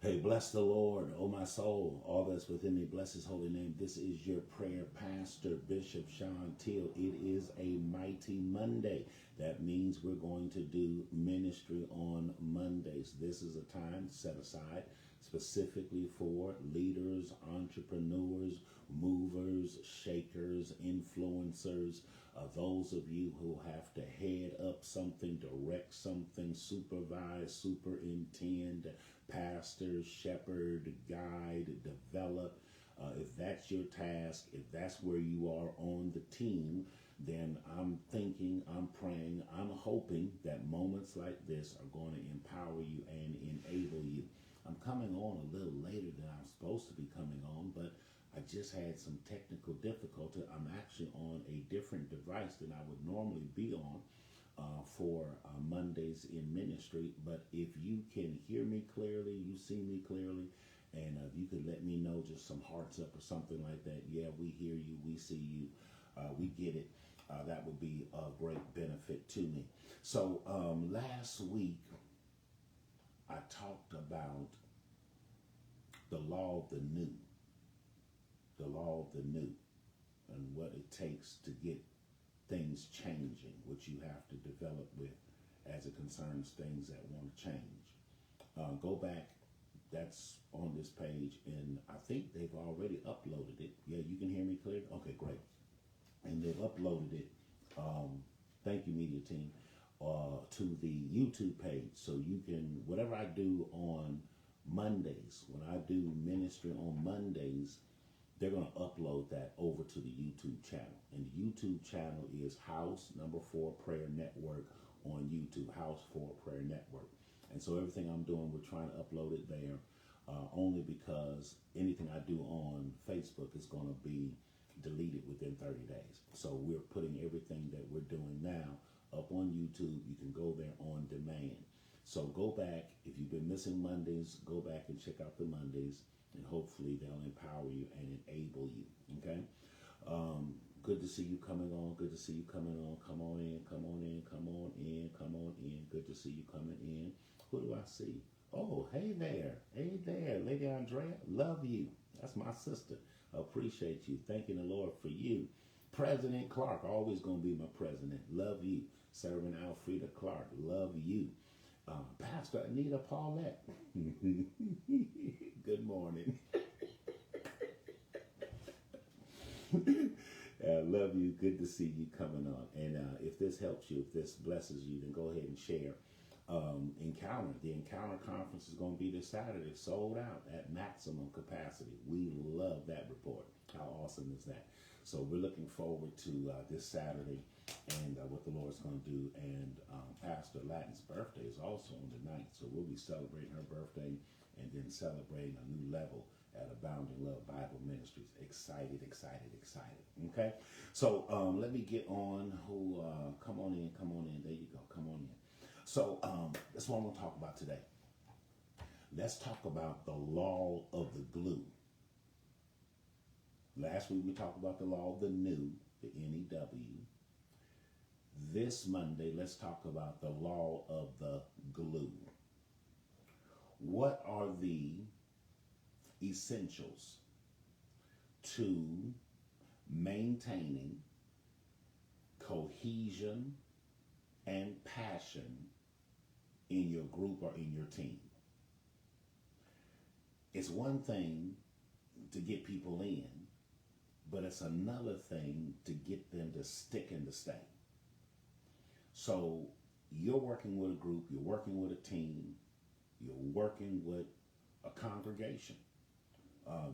Hey, bless the Lord, oh my soul, all that's within me, bless his holy name. This is your prayer pastor, Bishop Sean Teal. It is a mighty Monday. That means we're going to do ministry on Mondays. This is a time set aside specifically for leaders, entrepreneurs, movers, shakers, influencers, those of you who have to head up something, direct something, supervise, superintend, pastor, shepherd, guide, develop. If that's your task, if that's where you are on the team, then I'm thinking, I'm praying, I'm hoping that moments like this are going to empower you and enable you. I'm coming on a little later than I'm supposed to be coming on, but I just had some technical difficulty. I'm actually on a different device than I would normally be on for Mondays in ministry. But if you can hear me clearly, you see me clearly, and if you could let me know, just some hearts up or something like that. Yeah, we hear you, we see you, we get it. That would be a great benefit to me. So last week, I talked about the law of the new, and what it takes to get things changing, which you have to develop with as it concerns things that want to change. Go back, that's on this page, and I think they've already uploaded it. Yeah, you can hear me clearly? Okay, great. And they've uploaded it, thank you media team, to the YouTube page. So you can, whatever I do on Mondays, when I do ministry on Mondays, they're going to upload that over to the YouTube channel. And the YouTube channel is House Number 4 Prayer Network on YouTube, House 4 Prayer Network. And so everything I'm doing, we're trying to upload it there, only because anything I do on Facebook is going to be deleted within 30 days. So we're putting everything that we're doing now up on YouTube. You can go there on demand. So go back, if you've been missing Mondays, go back and check out the Mondays, and hopefully they'll empower you and enable you, okay? Good to see you coming on. Good to see you coming on. Come on in, come on in, come on in, come on in. Good to see you coming in. Who do I see? Oh, hey there. Hey there, Lady Andrea. Love you. That's my sister. Appreciate you. Thanking the Lord for you. President Clark, always going to be my president. Love you. Serving Alfreda Clark. Love you. Pastor Anita Paulette. Good morning. Love you. Good to see you coming on. And if this helps you, if this blesses you, then go ahead and share. Encounter. The Encounter Conference is going to be this Saturday, sold out at maximum capacity. We love that report. How awesome is that? So we're looking forward to this Saturday and what the Lord's going to do. And Pastor Lattin's birthday is also on the 9th. So we'll be celebrating her birthday and then celebrating a new level at Abounding Love Bible Ministries. Excited, excited, excited. Okay? So let me get on who, come on in, come on in. There you go. Come on in. So that's what I'm going to talk about today. Let's talk about the law of the glue. Last week we talked about the law of the new, the N-E-W. This Monday, let's talk about the law of the glue. What are the essentials to maintaining cohesion and passion in your group or in your team? It's one thing to get people in, but it's another thing to get them to stick and to stay. So you're working with a group, you're working with a team, you're working with a congregation,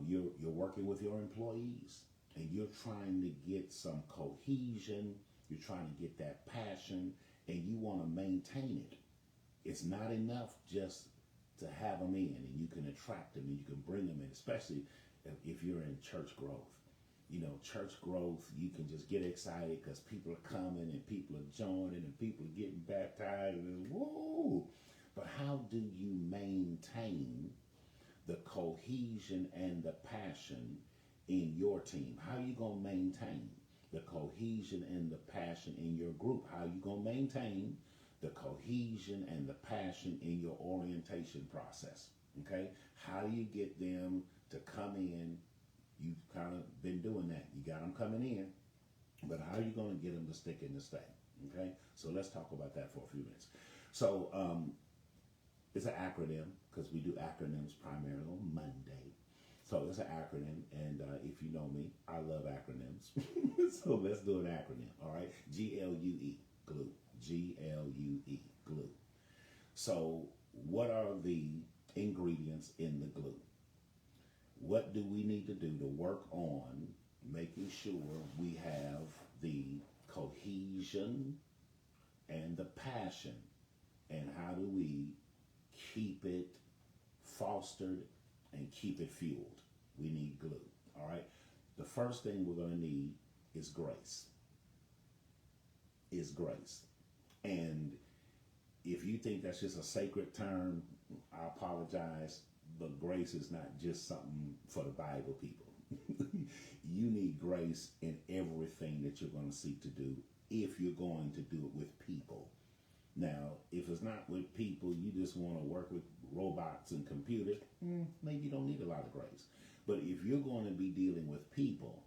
you're working with your employees, and you're trying to get some cohesion, you're trying to get that passion, and you want to maintain it. It's not enough just to have them in, and you can attract them and you can bring them in, especially if you're in church growth. You know, church growth, you can just get excited because people are coming and people are joining and people are getting baptized and woo! But how do you maintain the cohesion and the passion in your team? How are you going to maintain the cohesion and the passion in your group? How are you going to maintain the cohesion and the passion in your orientation process? Okay, how do you get them to come in? You've kind of been doing that. You got them coming in, but how are you going to get them to stick and to stay? Okay, so let's talk about that for a few minutes. So it's an acronym because we do acronyms primarily on Monday. So it's an acronym, and if you know me, I love acronyms. So let's do an acronym. All right, G.L.U.E. glue. G.L.U.E. glue. So what are the ingredients in the glue? What do we need to do to work on making sure we have the cohesion and the passion, and how do we keep it fostered and keep it fueled? We need glue. All right. The first thing we're going to need is grace. Is grace. And if you think that's just a sacred term, I apologize, but grace is not just something for the Bible people. You need grace in everything that you're going to seek to do if you're going to do it with people. Now, if it's not with people, you just want to work with robots and computers, maybe you don't need a lot of grace. But if you're going to be dealing with people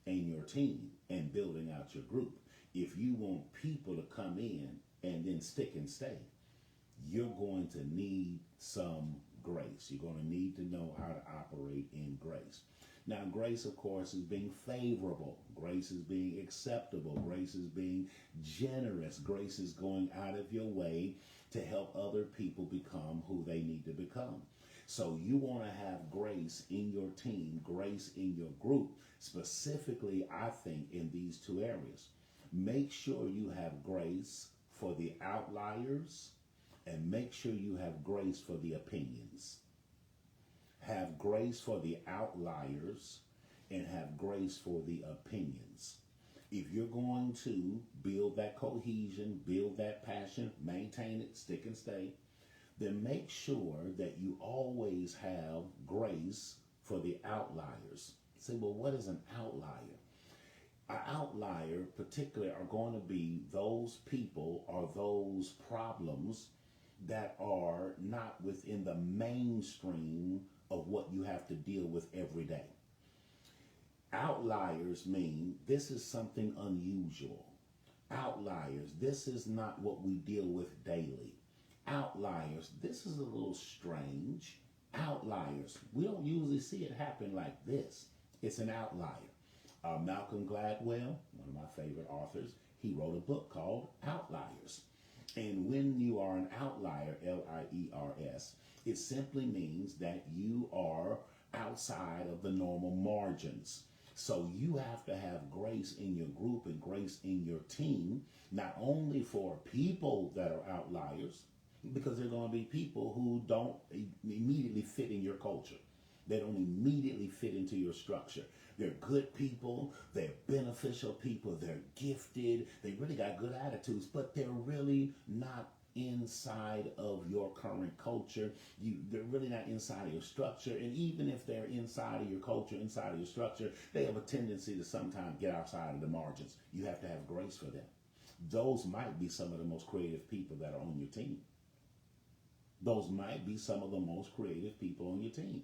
and your team and building out your group, if you want people to come in and then stick and stay, you're going to need some grace. You're going to need to know how to operate in grace. Now, grace, of course, is being favorable. Grace is being acceptable. Grace is being generous. Grace is going out of your way to help other people become who they need to become. So you want to have grace in your team, grace in your group, specifically, I think, in these two areas. Make sure you have grace for the outliers, and make sure you have grace for the opinions. Have grace for the outliers and have grace for the opinions. If you're going to build that cohesion, build that passion, maintain it, stick and stay, then make sure that you always have grace for the outliers. Say, well, what is an outlier? An outlier particularly are going to be those people or those problems that are not within the mainstream of what you have to deal with every day. Outliers mean this is something unusual. Outliers, this is not what we deal with daily. Outliers, this is a little strange. Outliers, we don't usually see it happen like this. It's an outlier. Malcolm Gladwell, one of my favorite authors, he wrote a book called Outliers. And when you are an outlier, L-I-E-R-S, it simply means that you are outside of the normal margins. So you have to have grace in your group and grace in your team, not only for people that are outliers, because there are going to be people who don't immediately fit in your culture. They don't immediately fit into your structure. They're good people, they're beneficial people, they're gifted, they really got good attitudes, but they're really not inside of your current culture. They're really not inside of your structure. And even if they're inside of your culture, inside of your structure, they have a tendency to sometimes get outside of the margins. You have to have grace for them. Those might be some of the most creative people that are on your team. Those might be some of the most creative people on your team.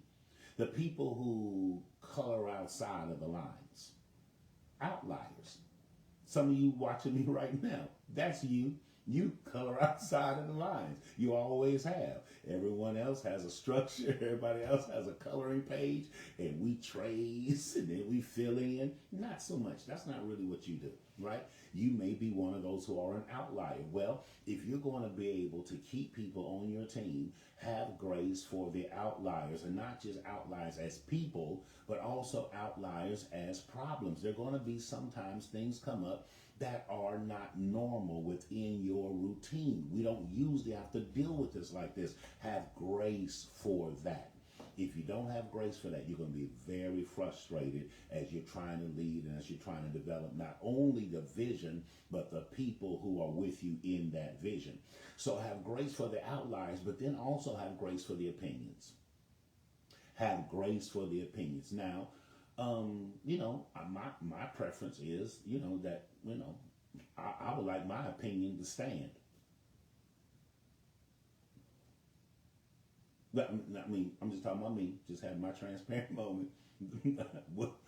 The people who color outside of the lines. Outliers. Some of you watching me right now, that's you. You color outside of the lines. You always have. Everyone else has a structure. Everybody else has a coloring page. And we trace and then we fill in. Not so much. That's not really what you do, right? You may be one of those who are an outlier. Well, if you're going to be able to keep people on your team, have grace for the outliers, and not just outliers as people, but also outliers as problems. There are going to be sometimes things come up that are not normal within your routine. We don't usually have to deal with this like this. Have grace for that. If you don't have grace for that, you're going to be very frustrated as you're trying to lead and as you're trying to develop not only the vision, but the people who are with you in that vision. So have grace for the outliers, but then also have grace for the opinions. Have grace for the opinions. Now, my preference is, that, I would like my opinion to stand. I mean, I'm just talking about me, just having my transparent moment.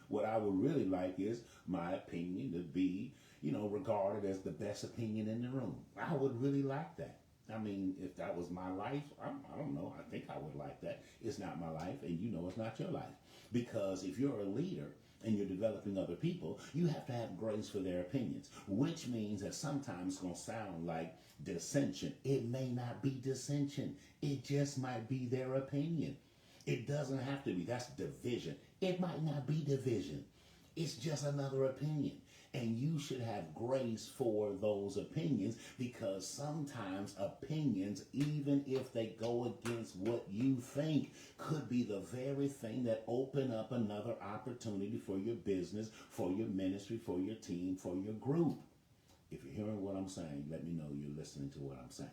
What I would really like is my opinion to be, regarded as the best opinion in the room. I would really like that. I mean, if that was my life, I don't know. I think I would like that. It's not my life, and it's not your life. Because if you're a leader and you're developing other people, you have to have grace for their opinions, which means that sometimes it's going to sound like dissension. It may not be dissension, it just might be their opinion. It doesn't have to be. That's division. It might not be division. It's just another opinion. And you should have grace for those opinions, because sometimes opinions, even if they go against what you think, could be the very thing that open up another opportunity for your business, for your ministry, for your team, for your group. If you're hearing what I'm saying, let me know you're listening to what I'm saying.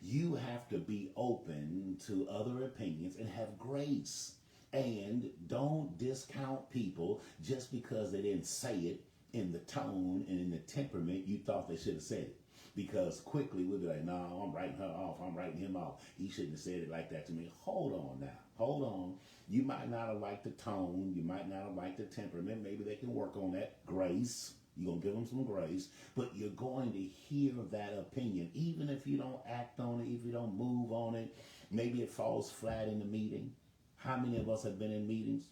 You have to be open to other opinions and have grace. And don't discount people just because they didn't say it in the tone and in the temperament you thought they should have said it. Because quickly we'll be like, no, I'm writing her off. I'm writing him off. He shouldn't have said it like that to me. Hold on now. Hold on. You might not have liked the tone. You might not have liked the temperament. Maybe they can work on that. Grace. You're going to give them some grace. But you're going to hear that opinion. Even if you don't act on it, if you don't move on it, maybe it falls flat in the meeting. How many of us have been in meetings?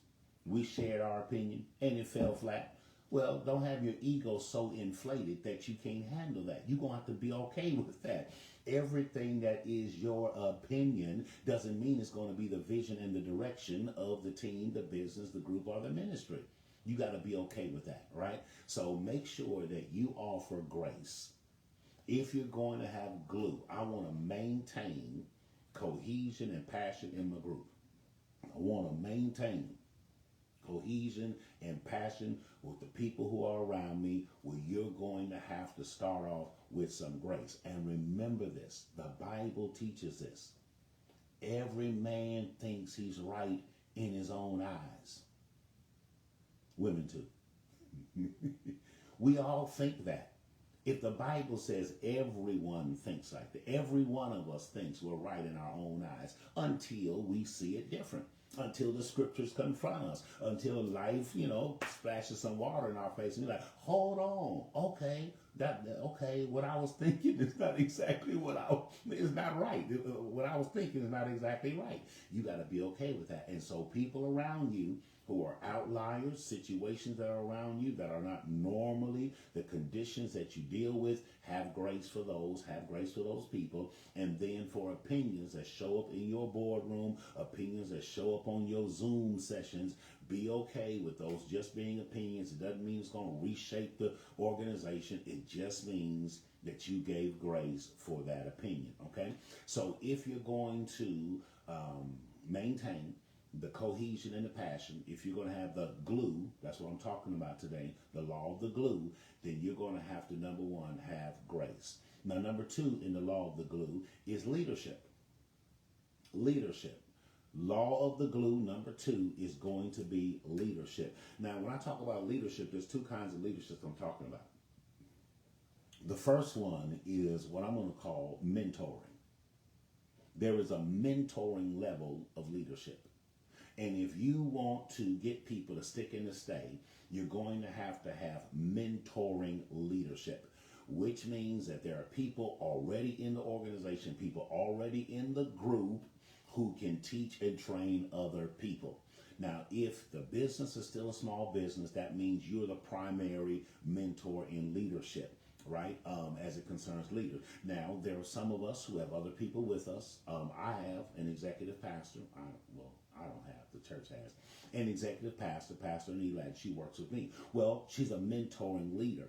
We shared our opinion and it fell flat. Well, don't have your ego so inflated that you can't handle that. You're going to have to be okay with that. Everything that is your opinion doesn't mean it's going to be the vision and the direction of the team, the business, the group, or the ministry. You got to be okay with that, right? So make sure that you offer grace. If you're going to have glue, I want to maintain cohesion and passion in my group. I want to maintain cohesion and passion with the people who are around me, where you're going to have to start off with some grace. And remember this, the Bible teaches this. Every man thinks he's right in his own eyes. Women too. We all think that. If the Bible says everyone thinks like that, every one of us thinks we're right in our own eyes until we see it different, until the scriptures confront us, until life, splashes some water in our face and you're like, hold on, okay, what I was thinking is not exactly it's not right. What I was thinking is not exactly right. You got to be okay with that. And so people around you who are outliers, situations that are around you that are not normally the conditions that you deal with, have grace for those people. And then for opinions that show up in your boardroom, opinions that show up on your Zoom sessions, be okay with those just being opinions. It doesn't mean it's going to reshape the organization. It just means that you gave grace for that opinion, okay? So if you're going to maintain the cohesion and the passion, if you're going to have the glue, that's what I'm talking about today, the law of the glue, then you're going to have to, number one, have grace. Now, number two in the law of the glue is leadership. Leadership. Law of the glue, number two, is going to be leadership. Now, when I talk about leadership, there's two kinds of leadership I'm talking about. The first one is what I'm going to call mentoring. There is a mentoring level of leadership. And if you want to get people to stick and to stay, you're going to have mentoring leadership, which means that there are people already in the organization, people already in the group who can teach and train other people. Now, if the business is still a small business, that means you're the primary mentor in leadership, right? As it concerns leaders. Now, there are some of us who have other people with us. I have an executive pastor. I don't have. The church has an executive pastor, Pastor Neelad. She works with me. Well, she's a mentoring leader.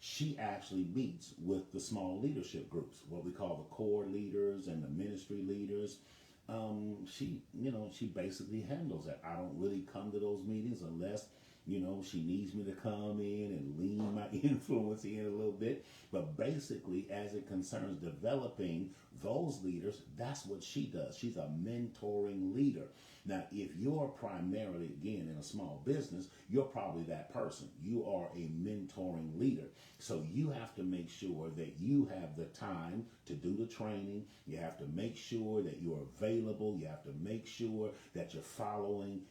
She actually meets with the small leadership groups, what we call the core leaders and the ministry leaders. She basically handles that. I don't really come to those meetings unless She needs me to come in and lean my influence in a little bit. But basically, as it concerns developing those leaders, that's what she does. She's a mentoring leader. Now, if you're primarily, again, in a small business, you're probably that person. You are a mentoring leader. So you have to make sure that you have the time to do the training. You have to make sure that you're available. You have to make sure that you're following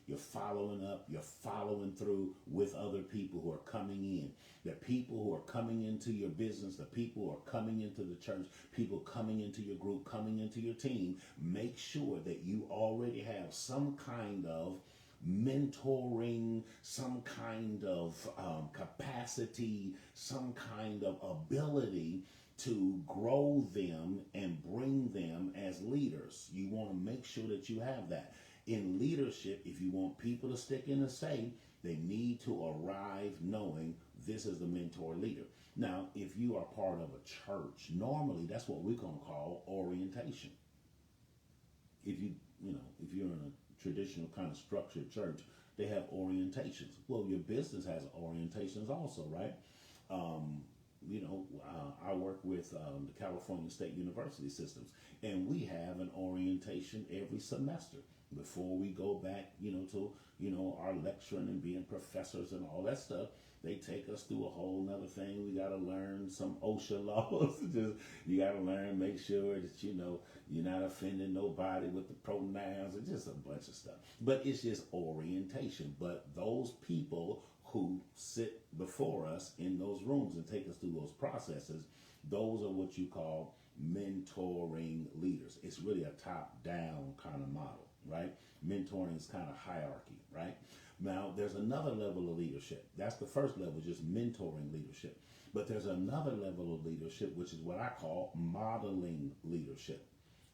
up, you're following through with other people who are coming in. The people who are coming into your business, the people who are coming into the church, people coming into your group, coming into your team, make sure that you already have some kind of mentoring, some kind of capacity, some kind of ability to grow them and bring them as leaders. You want to make sure that you have that. In leadership, if you want people to stick in the say, they need to arrive knowing this is the mentor leader. Now, if you are part of a church, normally that's what we're going to call orientation. If if you're in a traditional kind of structured church, they have orientations. Well, your business has orientations also, right? I work with the California State University systems, and we have an orientation every semester before we go back, to our lecturing and being professors and all that stuff. They take us through a whole nother thing. We got to learn some OSHA laws. You got to learn, make sure that you're not offending nobody with the pronouns and just a bunch of stuff. But it's just orientation. But those people who sit before us in those rooms and take us through those processes, those are what you call mentoring leaders. It's really a top-down kind of model, right? Mentoring is kind of hierarchy, right? Now, there's another level of leadership. That's the first level, just mentoring leadership. But there's another level of leadership, which is what I call modeling leadership.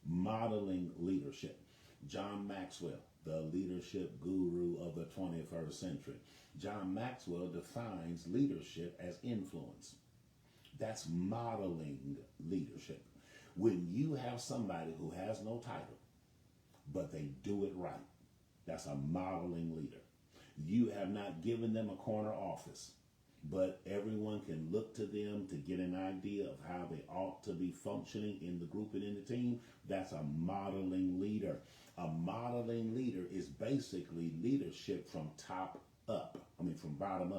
Modeling leadership. John Maxwell, the leadership guru of the 21st century. John Maxwell defines leadership as influence. That's modeling leadership. When you have somebody who has no title, but they do it right, that's a modeling leader. You have not given them a corner office, but everyone can look to them to get an idea of how they ought to be functioning in the group and in the team. That's a modeling leader. A modeling leader is basically leadership from top up. From bottom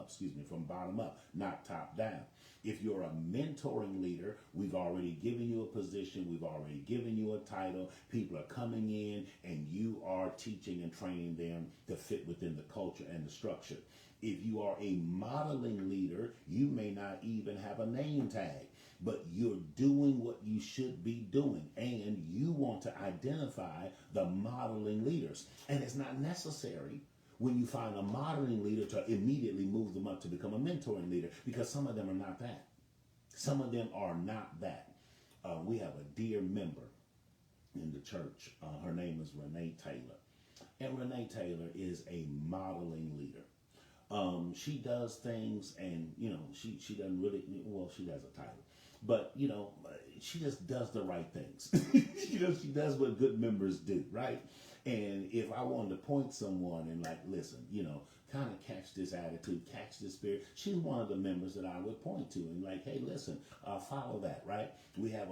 up, not top down. If you're a mentoring leader, we've already given you a position, we've already given you a title, people are coming in and you are teaching and training them to fit within the culture and the structure. If you are a modeling leader, you may not even have a name tag, but you're doing what you should be doing, and you want to identify the modeling leaders. And it's not necessary when you find a modeling leader to immediately move them up to become a mentoring leader, because some of them are not that. Some of them are not that. We have a dear member in the church. Her name is Renee Taylor. And Renee Taylor is a modeling leader. She does things, and she doesn't really, well, she has a title, but she just does the right things. she does what good members do, right? And if I wanted to point someone and listen, kind of catch this attitude, catch this spirit, she's one of the members that I would point to and hey, listen, follow that, right? We have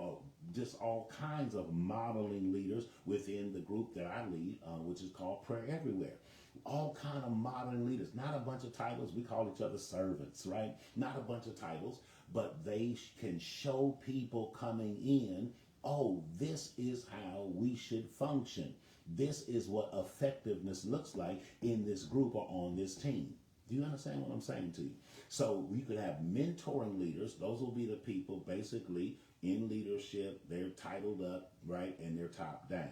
just all kinds of modeling leaders within the group that I lead, which is called Prayer Everywhere. All kind of modeling leaders, not a bunch of titles. We call each other servants, right? Not a bunch of titles, but they can show people coming in, oh, this is how we should function. This is what effectiveness looks like in this group or on this team. Do you understand what I'm saying to you? So we could have mentoring leaders. Those will be the people basically in leadership. They're titled up, right? And they're top down.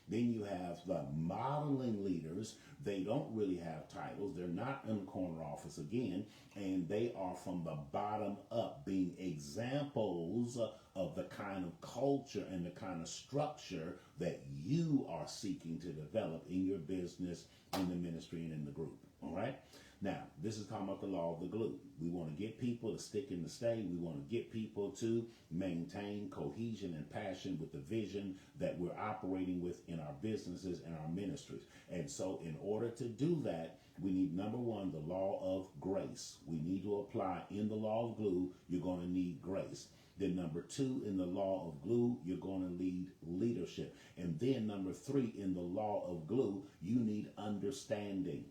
Then you have the modeling leaders. They don't really have titles. They're not in the corner office again. And they are from the bottom up, being examples of the kind of culture and the kind of structure that you are seeking to develop in your business, in the ministry, and in the group. All right? Now, this is talking about the law of the glue. We want to get people to stick and to stay. We want to get people to maintain cohesion and passion with the vision that we're operating with in our businesses and our ministries. And so in order to do that, we need, number one, the law of grace. We need to apply in the law of glue, you're going to need grace. Then number two, in the law of glue, you're going to need leadership. And then number three, in the law of glue, you need understanding.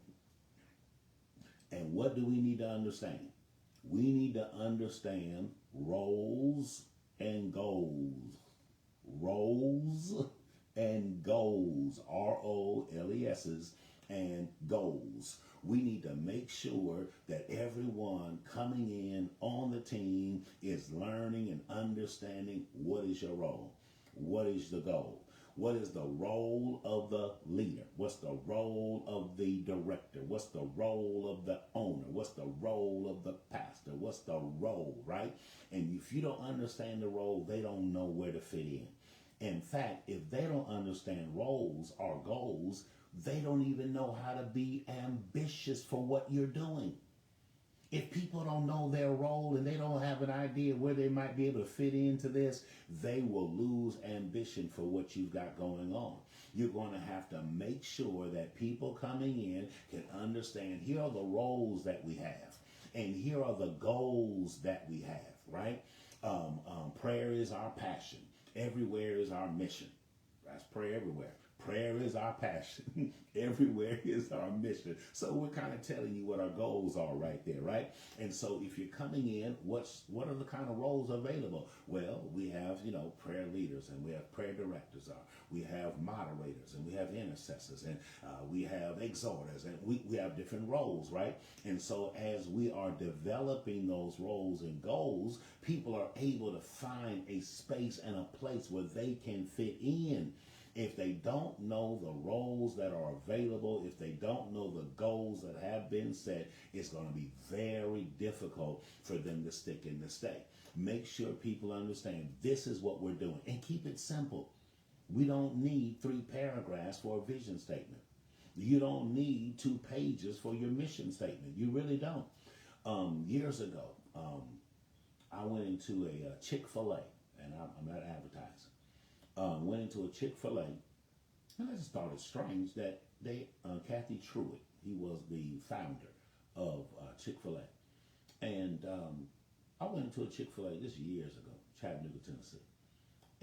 And what do we need to understand? We need to understand roles and goals. Roles and goals. ROLESs and goals. We need to make sure that everyone coming in on the team is learning and understanding what is your role. What is the goal? What is the role of the leader? What's the role of the director? What's the role of the owner? What's the role of the pastor? What's the role, right? And if you don't understand the role, they don't know where to fit in. In fact, if they don't understand roles or goals, they don't even know how to be ambitious for what you're doing. If people don't know their role and they don't have an idea where they might be able to fit into this, they will lose ambition for what you've got going on. You're going to have to make sure that people coming in can understand, here are the roles that we have, and here are the goals that we have, right? Prayer is our passion. Everywhere is our mission. That's prayer everywhere. Prayer is our passion. Everywhere is our mission. So we're kind of telling you what our goals are right there, right? And so if you're coming in, what are the kind of roles available? Well, we have, prayer leaders, and we have prayer directors. We have moderators, and we have intercessors, and we have exhorters, and we have different roles, right? And so as we are developing those roles and goals, people are able to find a space and a place where they can fit in. If they don't know the roles that are available, if they don't know the goals that have been set, it's going to be very difficult for them to stick and to stay. Make sure people understand this is what we're doing, and keep it simple. We don't need 3 paragraphs for a vision statement. You don't need 2 pages for your mission statement. You really don't. Years ago, I went into a Chick-fil-A, and I'm not advertising. Went into a Chick-fil-A, and I just thought it strange that Kathy Truitt, he was the founder of Chick-fil-A. And I went into a Chick-fil-A this years ago, Chattanooga, Tennessee.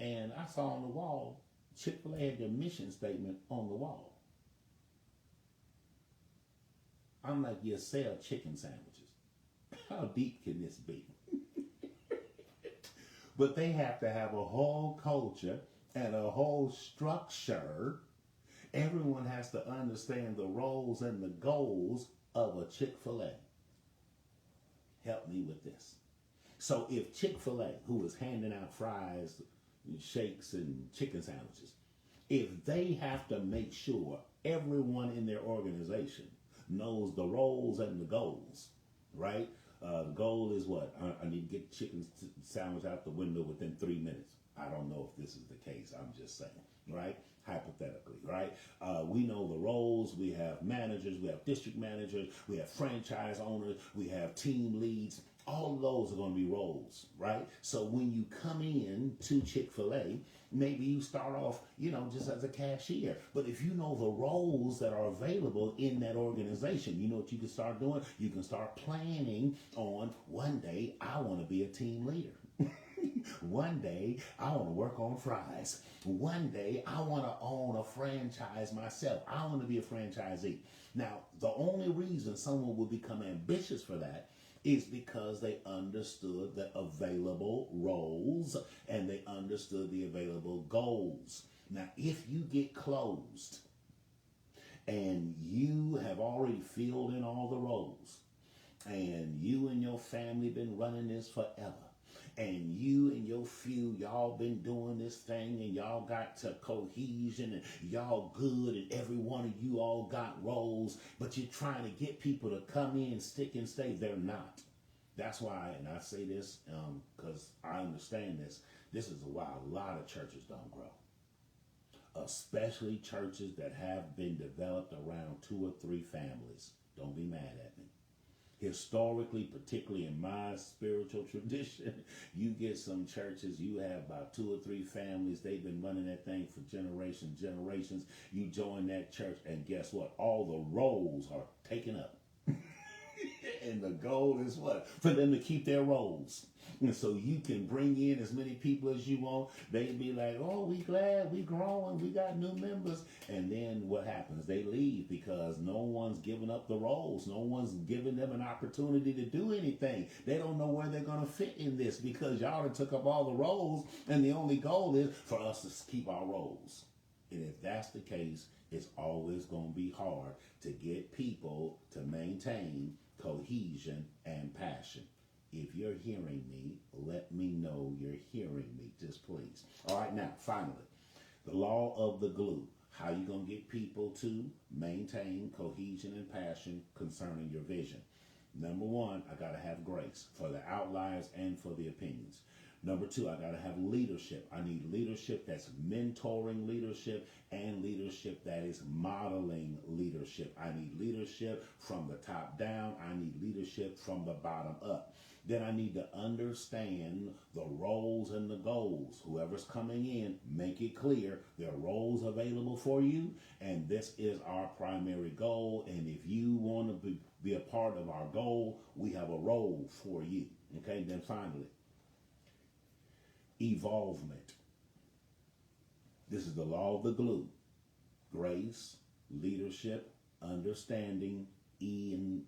And I saw on the wall, Chick-fil-A had their mission statement on the wall. I'm like, you sell chicken sandwiches. How deep can this be? But they have to have a whole culture and a whole structure. Everyone has to understand the roles and the goals of a Chick-fil-A. Help me with this. So if Chick-fil-A, who is handing out fries, shakes, and chicken sandwiches, if they have to make sure everyone in their organization knows the roles and the goals, right? The goal is what? I need to get chicken sandwich out the window within 3 minutes. I don't know if this is the case. I'm just saying, right? Hypothetically, right? We know the roles. We have managers. We have district managers. We have franchise owners. We have team leads. All those are going to be roles, right? So when you come in to Chick-fil-A, maybe you start off, just as a cashier. But if you know the roles that are available in that organization, you know what you can start doing? You can start planning on, one day I want to be a team leader. One day, I want to work on fries. One day, I want to own a franchise myself. I want to be a franchisee. Now, the only reason someone will become ambitious for that is because they understood the available roles and they understood the available goals. Now, if you get closed and you have already filled in all the roles, and you and your family been running this forever, and you and your few, y'all been doing this thing, and y'all got to cohesion, and y'all good, and every one of you all got roles, but you're trying to get people to come in, stick and stay. They're not. That's why, and I say this because I understand this, This is why a lot of churches don't grow, especially churches that have been developed around 2 or 3 families. Don't be mad at me. Historically, particularly in my spiritual tradition, you get some churches, you have about 2 or 3 families. They've been running that thing for generations. You join that church, and guess what? All the roles are taken up. And the goal is what? For them to keep their roles. And so you can bring in as many people as you want. They be like, oh, we glad, we growing, we got new members. And then what happens? They leave because no one's giving up the roles. No one's giving them an opportunity to do anything. They don't know where they're going to fit in this because y'all done took up all the roles, and the only goal is for us to keep our roles. And if that's the case, it's always going to be hard to get people to maintain cohesion and passion. If you're hearing me, let me know you're hearing me, just please. All right, now, finally, the law of the glue. How you going to get people to maintain cohesion and passion concerning your vision? Number 1, I got to have grace for the outliers and for the opinions. Number 2, I got to have leadership. I need leadership that's mentoring leadership and leadership that is modeling leadership. I need leadership from the top down. I need leadership from the bottom up. Then I need to understand the roles and the goals. Whoever's coming in, make it clear there are roles available for you, and this is our primary goal. And if you want to be a part of our goal, we have a role for you. Okay, then finally, evolvement. This is the law of the glue. Grace, leadership, understanding, evolvement.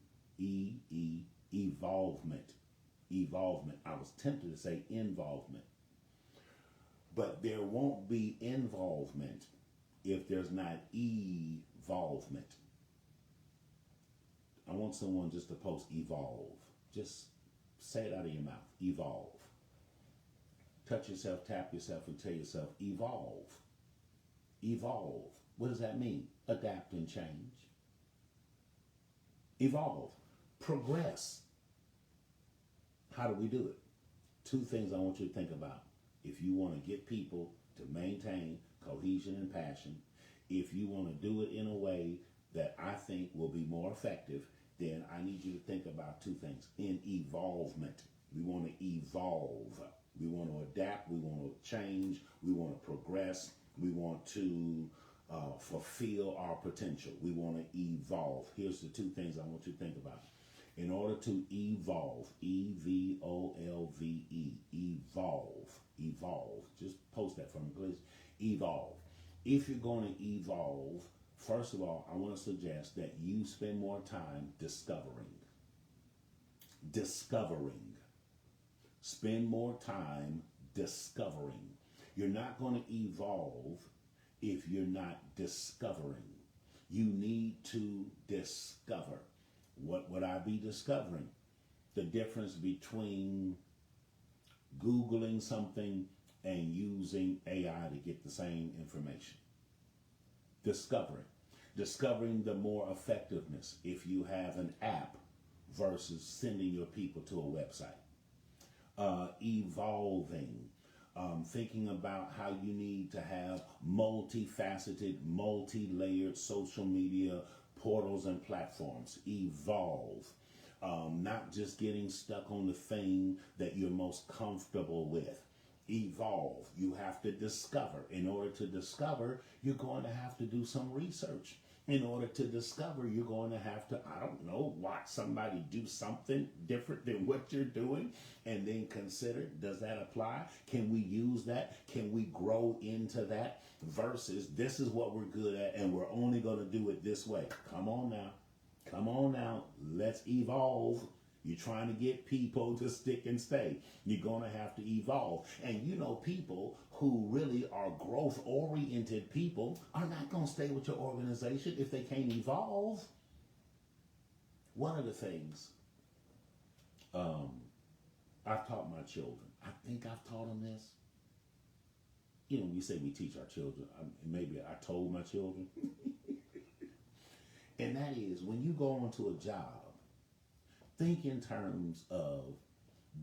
Evolvement. I was tempted to say involvement. But there won't be involvement if there's not evolvement. I want someone just to post evolve. Just say it out of your mouth. Evolve. Touch yourself, tap yourself, and tell yourself, evolve. Evolve. What does that mean? Adapt and change. Evolve. Progress. How do we do it? 2 things I want you to think about. If you want to get people to maintain cohesion and passion, if you want to do it in a way that I think will be more effective, then I need you to think about 2 things. In evolvement, we want to evolve. We want to adapt. We want to change. We want to progress. We want to fulfill our potential. We want to evolve. Here's the 2 things I want you to think about. In order to evolve, E-V-O-L-V-E, evolve. Just post that for me, please. Evolve. If you're going to evolve, first of all, I want to suggest that you spend more time discovering. Spend more time discovering. You're not going to evolve if you're not discovering. You need to discover. What would I be discovering? The difference between Googling something and using AI to get the same information. Discovering the more effectiveness if you have an app versus sending your people to a website. Evolving. Thinking about how you need to have multifaceted, multi-layered social media portals and platforms. Evolve. Not just getting stuck on the thing that you're most comfortable with. Evolve. You have to discover. In order to discover, you're going to have to do some research. In order to discover, you're going to have to, watch somebody do something different than what you're doing, and then consider, does that apply? Can we use that? Can we grow into that? Versus, this is what we're good at, and we're only going to do it this way. Come on now. Let's evolve. You're trying to get people to stick and stay. You're going to have to evolve. And people who really are growth-oriented people are not going to stay with your organization if they can't evolve. One of the things I've taught my children, I think I've taught them this. We say we teach our children. Maybe I told my children. And that is, when you go onto a job, think in terms of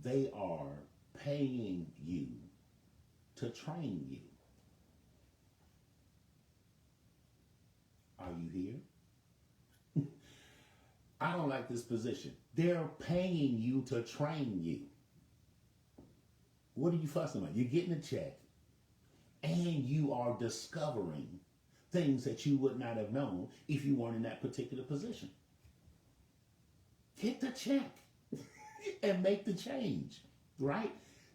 they are paying you to train you. Are you here? I don't like this position. They're paying you to train you. What are you fussing about? You're getting a check and you are discovering things that you would not have known if you weren't in that particular position. Get the check and make the change, right?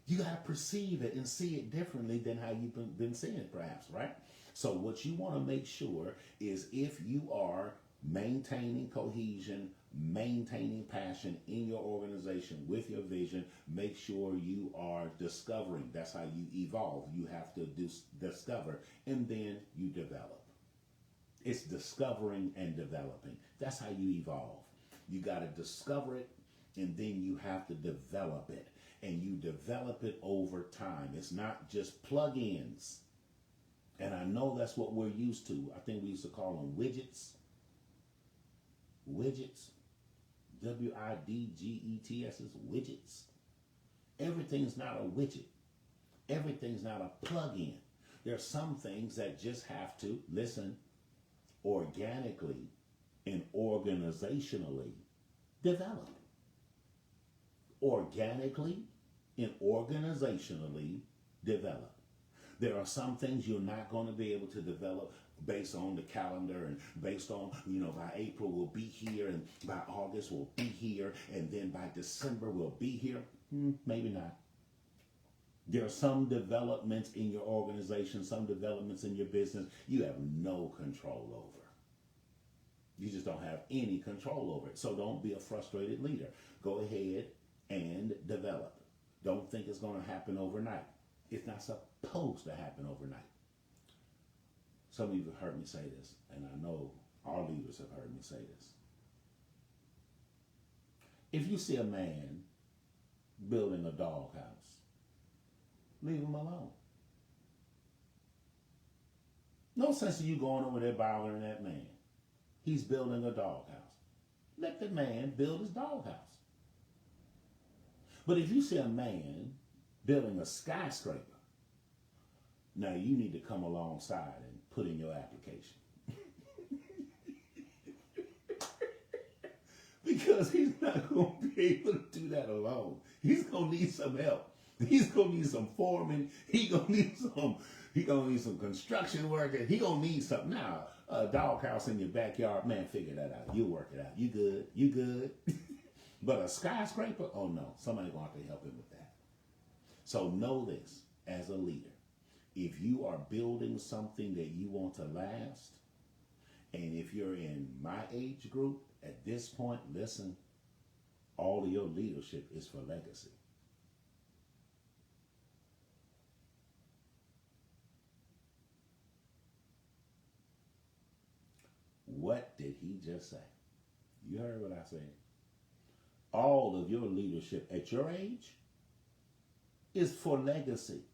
You got to perceive it and see it differently than how you've been seeing it, perhaps, right? So what you want to make sure is if you are maintaining cohesion, maintaining passion in your organization with your vision, make sure you are discovering. That's how you evolve. You have to discover and then you develop. It's discovering and developing. That's how you evolve. You got to discover it and then you have to develop it. And you develop it over time. It's not just plug-ins. And I know that's what we're used to. I think we used to call them widgets. Widgets. WIDGETS is widgets. Everything's not a widget. Everything's not a plug-in. There are some things that just have to, listen, organically and organizationally develop. Organically and organizationally develop. There are some things you're not going to be able to develop based on the calendar and based on, by April we'll be here and by August we'll be here and then by December we'll be here. Maybe not. There are some developments in your organization, some developments in your business you have no control over. You just don't have any control over it. So don't be a frustrated leader. Go ahead and develop. Don't think it's going to happen overnight. It's not supposed to happen overnight. Some of you have heard me say this, and I know our leaders have heard me say this. If you see a man building a doghouse, leave him alone. No sense in you going over there bothering that man. He's building a doghouse. Let the man build his doghouse. But if you see a man building a skyscraper, now you need to come alongside and put in your application. Because he's not going to be able to do that alone. He's going to need some help. He's going to need some foreman. He's going to need some construction worker. He's going to need something. Now, a doghouse in your backyard, man, figure that out. You'll work it out. You good. You good. But a skyscraper, oh no, somebody's going to have to help him with that. So know this as a leader. If you are building something that you want to last, and if you're in my age group, at this point, listen, all of your leadership is for legacy. What did he just say? You heard what I said. All of your leadership at your age is for legacy.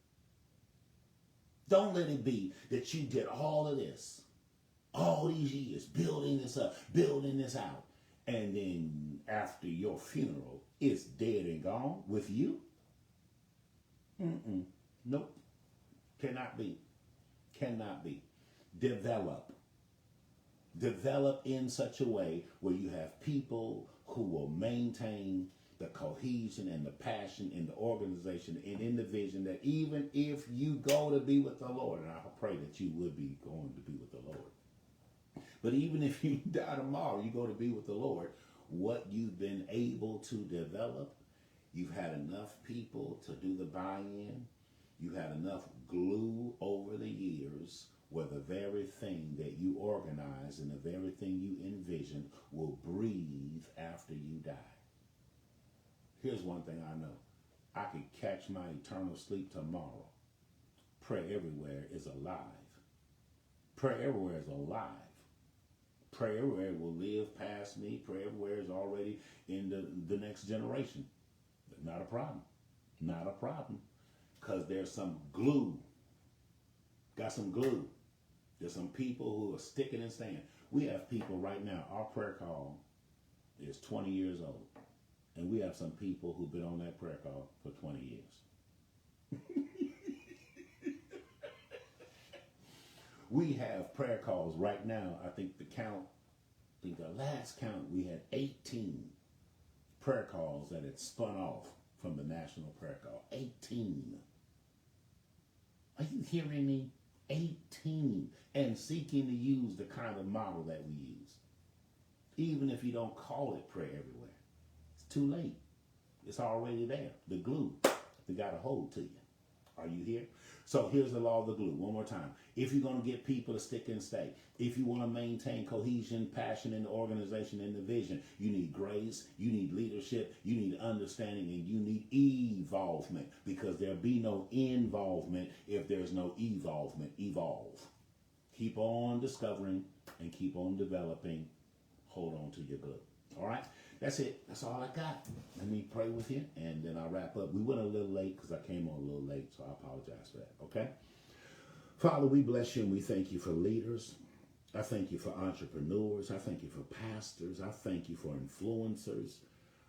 Don't let it be that you did all of this, all these years, building this up, building this out, and then after your funeral, it's dead and gone with you. Nope. Cannot be. Cannot be. Develop. Develop in such a way where you have people who will maintain the cohesion and the passion in the organization and in the vision that even if you go to be with the Lord, and I pray that you would be going to be with the Lord, but even if you die tomorrow, you go to be with the Lord, what you've been able to develop, you've had enough people to do the buy-in, you had enough glue over the years where the very thing that you organize and the very thing you envision will breathe after you die. Here's one thing I know. I could catch my eternal sleep tomorrow. Prayer everywhere is alive. Prayer everywhere is alive. Prayer everywhere will live past me. Prayer everywhere is already in the next generation. Not a problem. Not a problem. Because there's some glue. Got some glue. There's some people who are sticking and staying. We have people right now, our prayer call is 20 years old. And we have some people who've been on that prayer call for 20 years. We have prayer calls right now. I think the last count, we had 18 prayer calls that had spun off from the national prayer call. 18. Are you hearing me? 18. And seeking to use the kind of model that we use. Even if you don't call it prayer everywhere. It's too late. It's already there. The glue. They got a hold to you. Are you here? So here's the law of the glue. One more time. If you're going to get people to stick and stay, if you want to maintain cohesion, passion in the organization and the vision, you need grace, you need leadership, you need understanding, and you need evolvement, because there'll be no involvement if there's no evolvement. Evolve. Keep on discovering and keep on developing. Hold on to your glue. All right? That's it. That's all I got. Let me pray with you, and then I'll wrap up. We went a little late because I came on a little late, so I apologize for that, okay? Father, we bless you, and we thank you for leaders. I thank you for entrepreneurs. I thank you for pastors. I thank you for influencers.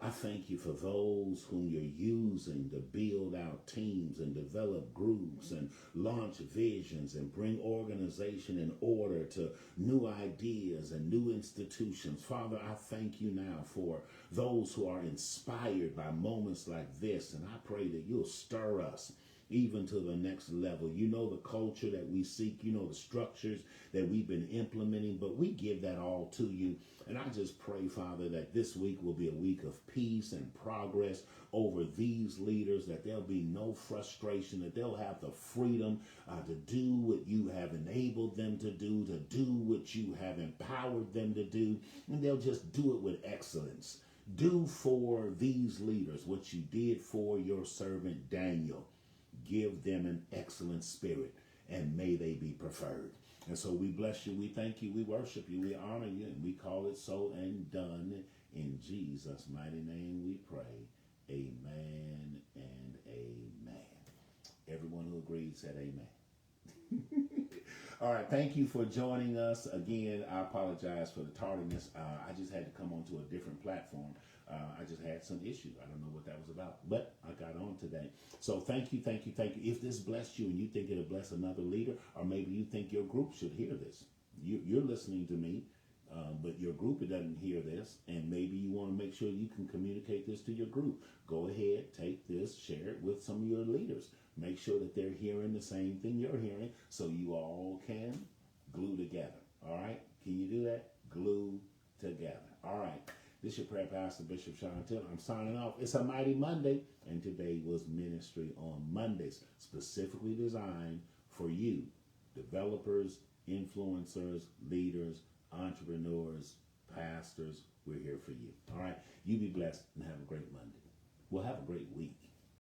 I thank you for those whom you're using to build out teams and develop groups and launch visions and bring organization in order to new ideas and new institutions. Father, I thank you now for those who are inspired by moments like this, and I pray that you'll stir us even to the next level. You know the culture that we seek. You know the structures that we've been implementing, but we give that all to you. And I just pray, Father, that this week will be a week of peace and progress over these leaders, that there'll be no frustration, that they'll have the freedom to do what you have enabled them to do what you have empowered them to do, and they'll just do it with excellence. Do for these leaders what you did for your servant Daniel. Give them an excellent spirit, and may they be preferred. And so we bless you, we thank you, we worship you, we honor you, and we call it so and done. In Jesus' mighty name we pray. Amen and amen. Everyone who agreed said amen. All right, thank you for joining us. Again, I apologize for the tardiness. I just had to come onto a different platform. I just had some issues. I don't know what that was about, but I got on today. So thank you, thank you, thank you. If this blessed you and you think it'll bless another leader, or maybe you think your group should hear this, you're listening to me, but your group doesn't hear this, and maybe you want to make sure you can communicate this to your group. Go ahead, take this, share it with some of your leaders. Make sure that they're hearing the same thing you're hearing, so you all can glue together. All right? Can you do that? Glue together. All right. This is your prayer pastor, Bishop Sean Tiller. I'm signing off. It's a mighty Monday, and today was Ministry on Mondays, specifically designed for you, developers, influencers, leaders, entrepreneurs, pastors. We're here for you. All right? You be blessed and have a great Monday. Well, have a great week.